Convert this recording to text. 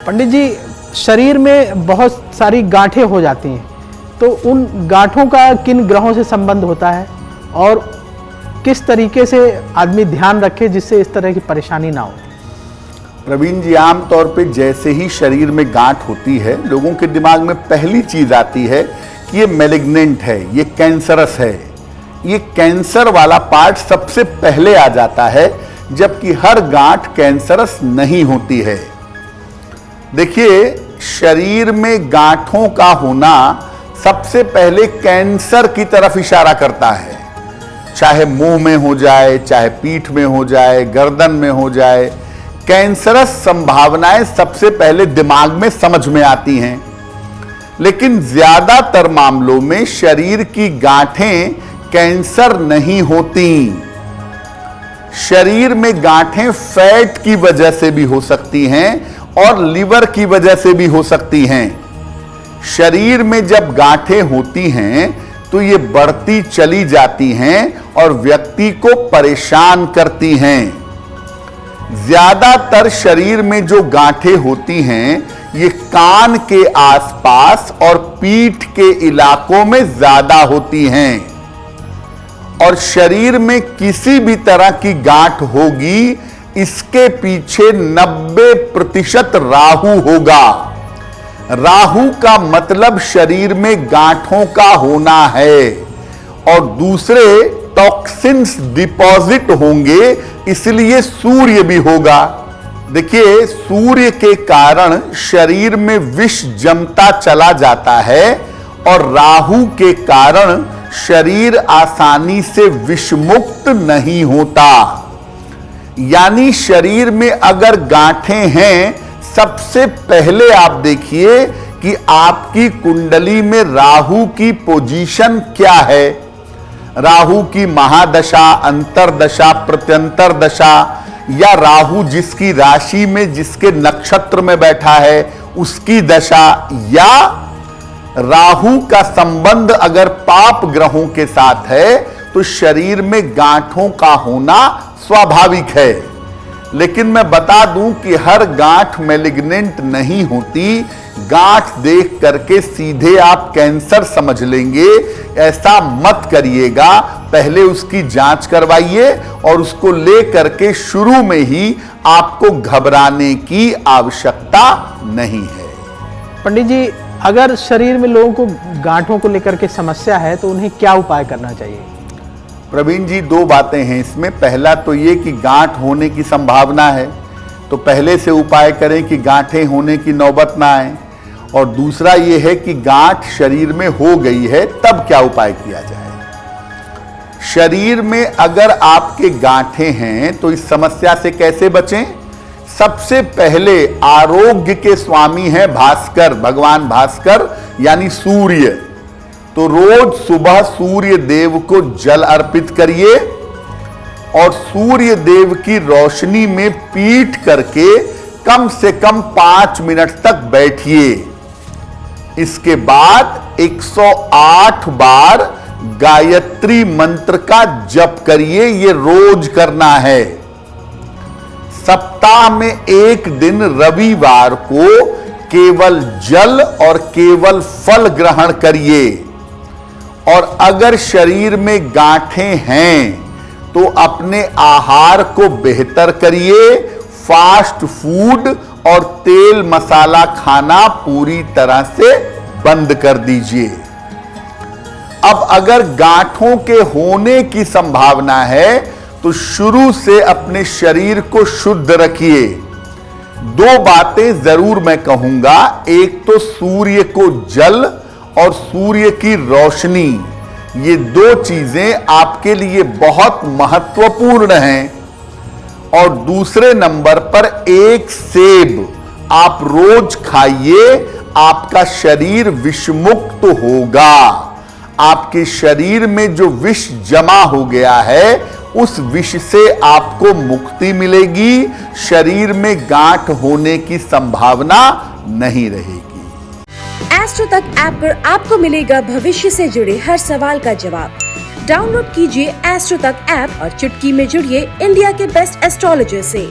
पंडित जी, शरीर में बहुत सारी गांठें हो जाती हैं, तो उन गांठों का किन ग्रहों से संबंध होता है और किस तरीके से आदमी ध्यान रखे जिससे इस तरह की परेशानी ना हो? प्रवीण जी, आमतौर पे जैसे ही शरीर में गांठ होती है, लोगों के दिमाग में पहली चीज आती है कि ये मैलिग्नेंट है, ये कैंसरस है। ये कैंसर वाला पार्ट सबसे पहले आ जाता है, जबकि हर गांठ कैंसरस नहीं होती है। देखिए, शरीर में गांठों का होना सबसे पहले कैंसर की तरफ इशारा करता है। चाहे मुंह में हो जाए, चाहे पीठ में हो जाए, गर्दन में हो जाए, कैंसरस संभावनाएं सबसे पहले दिमाग में समझ में आती हैं। लेकिन ज्यादातर मामलों में शरीर की गांठें कैंसर नहीं होती। शरीर में गांठें फैट की वजह से भी हो सकती हैं और लिवर की वजह से भी हो सकती हैं। शरीर में जब गांठें होती हैं तो ये बढ़ती चली जाती हैं और व्यक्ति को परेशान करती हैं। ज्यादातर शरीर में जो गांठें होती हैं ये कान के आसपास और पीठ के इलाकों में ज्यादा होती हैं। और शरीर में किसी भी तरह की गांठ होगी, इसके पीछे 90% राहु होगा। राहु का मतलब शरीर में गांठों का होना है और दूसरे टॉक्सिन्स डिपॉजिट होंगे, इसलिए सूर्य भी होगा। देखिए, सूर्य के कारण शरीर में विष जमता चला जाता है और राहु के कारण शरीर आसानी से विषमुक्त नहीं होता। यानी शरीर में अगर गांठें हैं, सबसे पहले आप देखिए कि आपकी कुंडली में राहु की पोजीशन क्या है। राहु की महादशा, अंतरदशा, प्रत्यंतर दशा, या राहु जिसकी राशि में, जिसके नक्षत्र में बैठा है उसकी दशा, या राहु का संबंध अगर पाप ग्रहों के साथ है तो शरीर में गांठों का होना स्वाभाविक है। लेकिन मैं बता दूं कि हर गांठ मैलिग्नेंट नहीं होती। गांठ देख करके सीधे आप कैंसर समझ लेंगे, ऐसा मत करिएगा। पहले उसकी जांच करवाइए और उसको ले करके शुरू में ही आपको घबराने की आवश्यकता नहीं है। पंडित जी, अगर शरीर में लोगों को गांठों को लेकर के समस्या है तो उन्हें क्या उपाय करना चाहिए? प्रवीण जी, दो बातें हैं इसमें। पहला तो ये कि गांठ होने की संभावना है तो पहले से उपाय करें कि गांठें होने की नौबत ना आए, और दूसरा ये है कि गांठ शरीर में हो गई है तब क्या उपाय किया जाए। शरीर में अगर आपके गांठें हैं तो इस समस्या से कैसे बचें? सबसे पहले आरोग्य के स्वामी हैं भास्कर, भगवान भास्कर यानी सूर्य। तो रोज सुबह सूर्य देव को जल अर्पित करिए और सूर्य देव की रोशनी में पीठ करके कम से कम 5 मिनट तक बैठिए। इसके बाद 108 बार गायत्री मंत्र का जप करिए। ये रोज करना है। सप्ताह में एक दिन रविवार को केवल जल और केवल फल ग्रहण करिए। और अगर शरीर में गांठें हैं तो अपने आहार को बेहतर करिए। फास्ट फूड और तेल मसाला खाना पूरी तरह से बंद कर दीजिए। अब अगर गांठों के होने की संभावना है तो शुरू से अपने शरीर को शुद्ध रखिए। दो बातें जरूर मैं कहूंगा। एक तो सूर्य को जल और सूर्य की रोशनी, ये दो चीजें आपके लिए बहुत महत्वपूर्ण हैं। और दूसरे नंबर पर एक सेब आप रोज खाइए, आपका शरीर विषमुक्त होगा। आपके शरीर में जो विष जमा हो गया है उस विष से आपको मुक्ति मिलेगी। शरीर में गांठ होने की संभावना नहीं रहेगी। एस्ट्रो तक ऐप पर आपको मिलेगा भविष्य से जुड़े हर सवाल का जवाब। डाउनलोड कीजिए एस्ट्रो तक ऐप और चुटकी में जुड़िए इंडिया के बेस्ट एस्ट्रोलॉजर से।